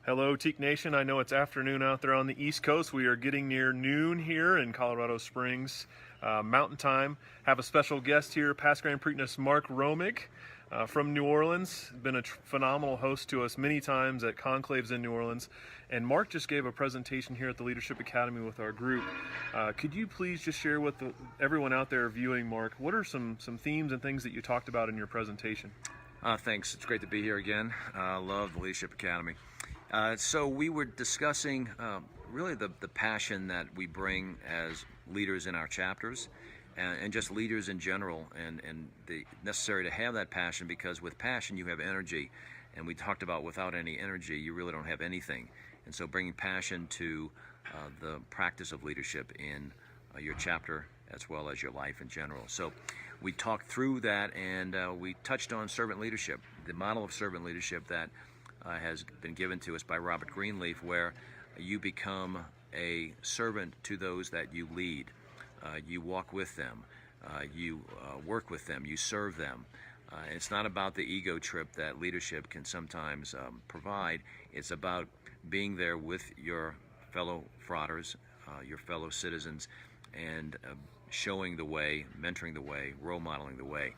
Hello, Teak Nation. I know it's afternoon out there on the East Coast. We are getting near noon here in Colorado Springs, Mountain Time. Have a special guest here, past Grand Prytanis Mark Romig from New Orleans. Been a phenomenal host to us many times at conclaves in New Orleans. And Mark just gave a presentation here at the Leadership Academy with our group. Could you please just share with everyone out there viewing, Mark, what are some themes and things that you talked about in your presentation? Thanks. It's great to be here again. I love the Leadership Academy. So we were discussing really the passion that we bring as leaders in our chapters and just leaders in general, and the necessary to have that passion, because with passion you have energy, and we talked about without any energy you really don't have anything. And so bringing passion to the practice of leadership in your chapter as well as your life in general. So we talked through that, and we touched on servant leadership, the model of servant leadership that has been given to us by Robert Greenleaf, where you become a servant to those that you lead. You walk with them, you work with them, you serve them. It's not about the ego trip that leadership can sometimes provide. It's about being there with your fellow frauders, your fellow citizens, and showing the way, mentoring the way, role modeling the way.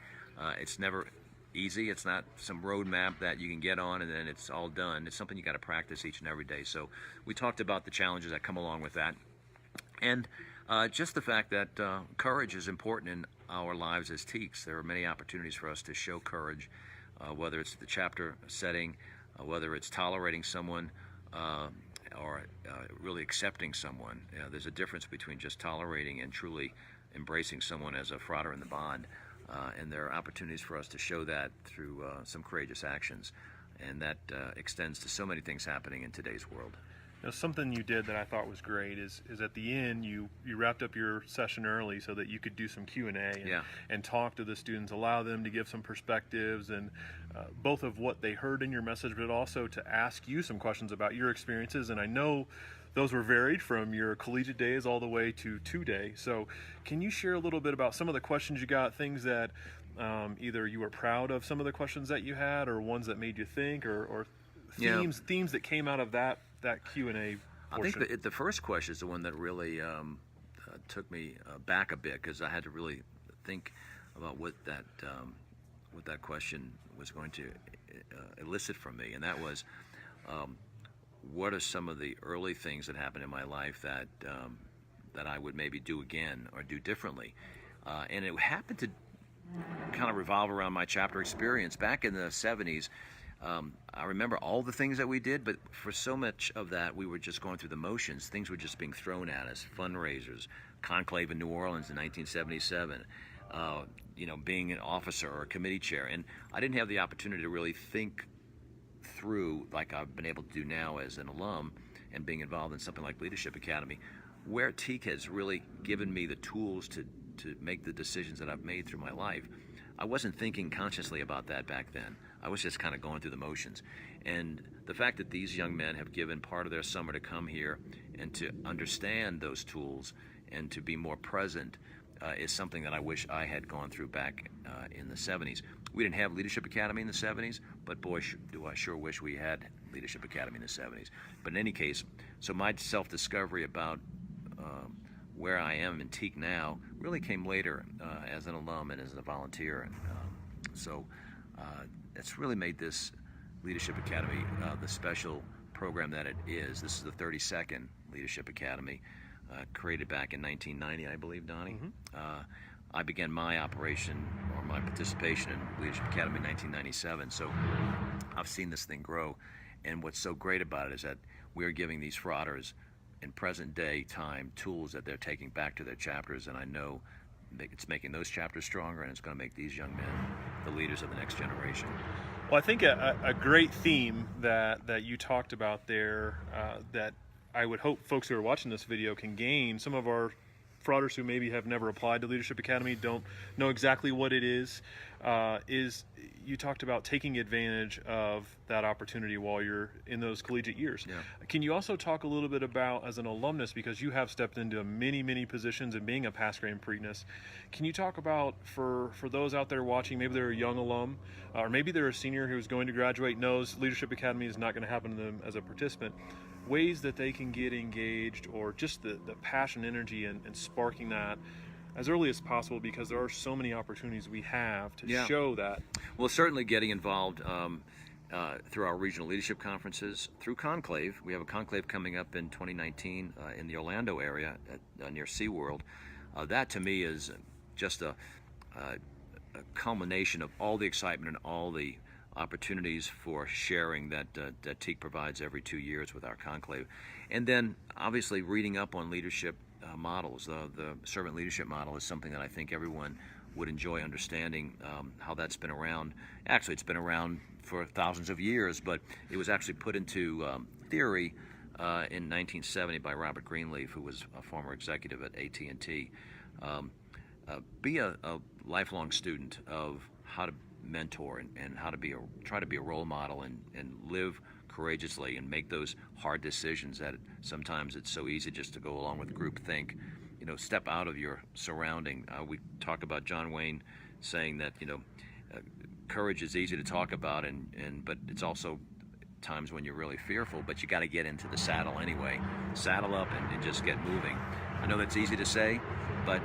It's never easy. It's not some roadmap that you can get on and then it's all done. It's something you got to practice each and every day. So we talked about the challenges that come along with that, and just the fact that courage is important in our lives as teaks. There are many opportunities for us to show courage, whether it's the chapter setting, whether it's tolerating someone, or really accepting someone. There's a difference between just tolerating and truly embracing someone as a frauder in the bond. And there are opportunities for us to show that through some courageous actions, and that extends to so many things happening in today's world. Now, something you did that I thought was great is at the end you wrapped up your session early so that you could do some Q&A and talk to the students, allow them to give some perspectives, and both of what they heard in your message, but also to ask you some questions about your experiences. And I know those were varied from your collegiate days all the way to today. So can you share a little bit about some of the questions you got, things that either you were proud of, some of the questions that you had, or ones that made you think, or themes that came out of that Q&A portion? I think the first question is the one that really took me back a bit, because I had to really think about what that question was going to elicit from me, and that was, what are some of the early things that happened in my life that I would maybe do again or do differently? And it happened to kind of revolve around my chapter experience back in the 70s. I remember all the things that we did, but for so much of that we were just going through the motions. Things were just being thrown at us. Fundraisers, conclave in New Orleans in 1977, being an officer or a committee chair. And I didn't have the opportunity to really think through like I've been able to do now as an alum and being involved in something like Leadership Academy, where TEAK has really given me the tools to make the decisions that I've made through my life. I wasn't thinking consciously about that back then. I was just kind of going through the motions. And the fact that these young men have given part of their summer to come here and to understand those tools and to be more present is something that I wish I had gone through back in the 70s. We didn't have Leadership Academy in the 70s, but boy, do I sure wish we had Leadership Academy in the 70s. But in any case, so my self-discovery about where I am in TEAK now really came later as an alum and as a volunteer. So it's really made this Leadership Academy the special program that it is. This is the 32nd Leadership Academy, created back in 1990, I believe, Donnie. Mm-hmm. I began my operation or my participation in Leadership Academy in 1997, so I've seen this thing grow. And what's so great about it is that we're giving these frauders in present day time tools that they're taking back to their chapters, and I know it's making those chapters stronger, and it's going to make these young men the leaders of the next generation. Well, I think a great theme that you talked about there that I would hope folks who are watching this video can gain. Some of our frauders who maybe have never applied to Leadership Academy, don't know exactly what it is you talked about taking advantage of that opportunity while you're in those collegiate years. Yeah. Can you also talk a little bit about, as an alumnus, because you have stepped into many positions and being a past grade Prytanis, can you talk about, for those out there watching, maybe they're a young alum, or maybe they're a senior who's going to graduate, knows Leadership Academy is not going to happen to them as a participant, ways that they can get engaged, or just the passion, energy, and sparking that as early as possible, because there are so many opportunities we have to show that. Well, certainly getting involved through our regional leadership conferences, through Conclave. We have a conclave coming up in 2019 in the Orlando area near SeaWorld. That to me is just a culmination of all the excitement and all the opportunities for sharing that TKE provides every 2 years with our conclave. And then obviously reading up on leadership models. The servant leadership model is something that I think everyone would enjoy understanding how that's been around. Actually, it's been around for thousands of years, but it was actually put into theory in 1970 by Robert Greenleaf, who was a former executive at AT&T. Be a lifelong student of how to mentor and how to try to be a role model and live courageously and make those hard decisions that sometimes it's so easy just to go along with groupthink. Step out of your surrounding. We talk about John Wayne saying that courage is easy to talk about, but it's also times when you're really fearful, but you got to get into the saddle anyway. Saddle up and just get moving. I know that's easy to say, but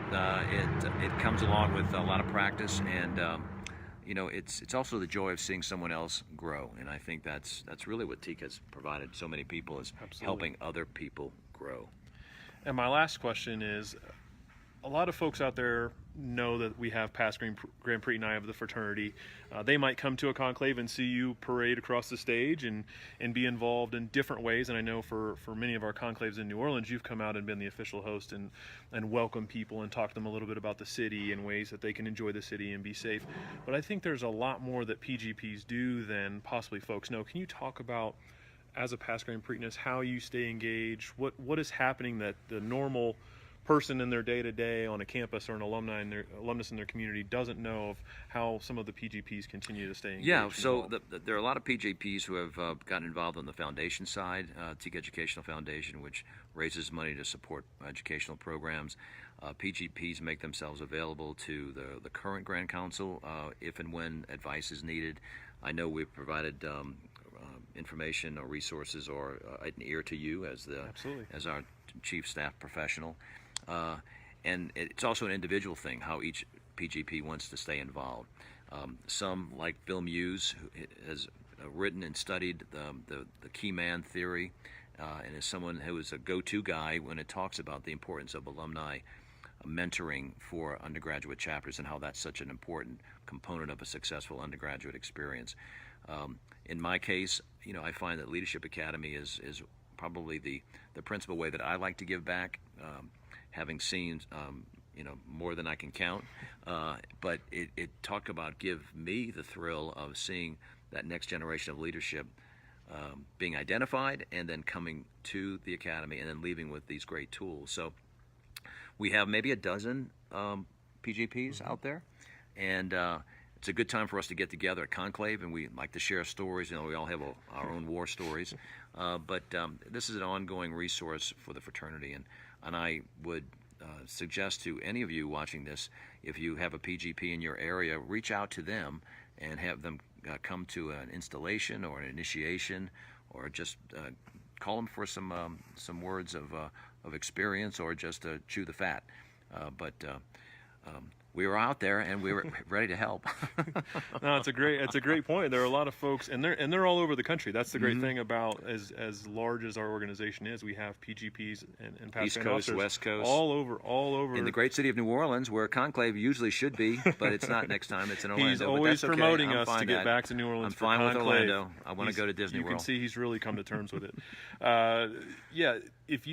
it comes along with a lot of practice, and it's also the joy of seeing someone else grow, and I think that's really what TKE has provided so many people, is helping other people grow. And my last question is, a lot of folks out there know that we have past Grand Prix of the fraternity. They might come to a conclave and see you parade across the stage and be involved in different ways. And I know for many of our conclaves in New Orleans, you've come out and been the official host and welcome people and talk to them a little bit about the city and ways that they can enjoy the city and be safe. But I think there's a lot more that PGPs do than possibly folks know. Can you talk about, as a past Grand Prytanis, how you stay engaged? What is happening that the normal person in their day-to-day on a campus or an alumnus in their community doesn't know of, how some of the PGPs continue to stay engaged? Yeah, so there are a lot of PGPs who have gotten involved on the foundation side, TKE Educational Foundation, which raises money to support educational programs. PGPs make themselves available to the current Grand Council if and when advice is needed. I know we've provided information or resources or an ear to you as our chief staff professional. And it's also an individual thing, how each PGP wants to stay involved. Some, like Bill Muse, who has written and studied the key man theory, and is someone who is a go-to guy when it talks about the importance of alumni mentoring for undergraduate chapters and how that's such an important component of a successful undergraduate experience. In my case, I find that Leadership Academy is probably the principal way that I like to give back, having seen more than I can count. But it talk about give me the thrill of seeing that next generation of leadership being identified and then coming to the academy and then leaving with these great tools. So we have maybe a dozen PGPs out there, and it's a good time for us to get together at Conclave, and we like to share stories. We all have our own war stories, but this is an ongoing resource for the fraternity, and I would suggest to any of you watching this, if you have a PGP in your area, reach out to them and have them come to an installation or an initiation, or just call them for some words of experience, or just to chew the fat. But we were out there and we were ready to help. No, it's a great point. There are a lot of folks, and they're all over the country. That's the great thing about, as large as our organization is, we have PGPs and past East Coast, West Coast, all over. In the great city of New Orleans, where Conclave usually should be, but it's not next time. It's in Orlando. He's always promoting us to get back to New Orleans. I'm fine with Orlando. I want to go to Disney World. You can see he's really come to terms with it. Yeah, if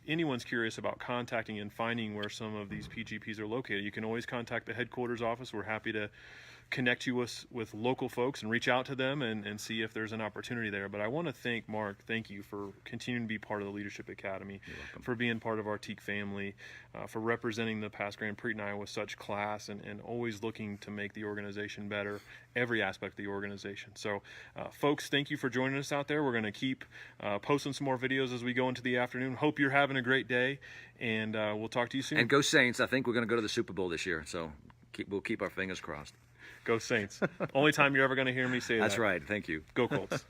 anyone's curious about contacting and finding where some of these PGPs are located, you can always contact the headquarters office. We're happy to connect you with local folks and reach out to them and see if there's an opportunity there. But I want to thank Mark. Thank you for continuing to be part of the Leadership Academy, for being part of our TKE family, for representing the past Grand Prix in Iowa with such class, and always looking to make the organization better, every aspect of the organization. So folks, thank you for joining us out there. We're going to keep posting some more videos as we go into the afternoon. Hope you're having a great day, and we'll talk to you soon. And go Saints. I think we're going to go to the Super Bowl this year, so we'll keep our fingers crossed. Go Saints. Only time you're ever going to hear me say that. That's right. Thank you. Go Colts.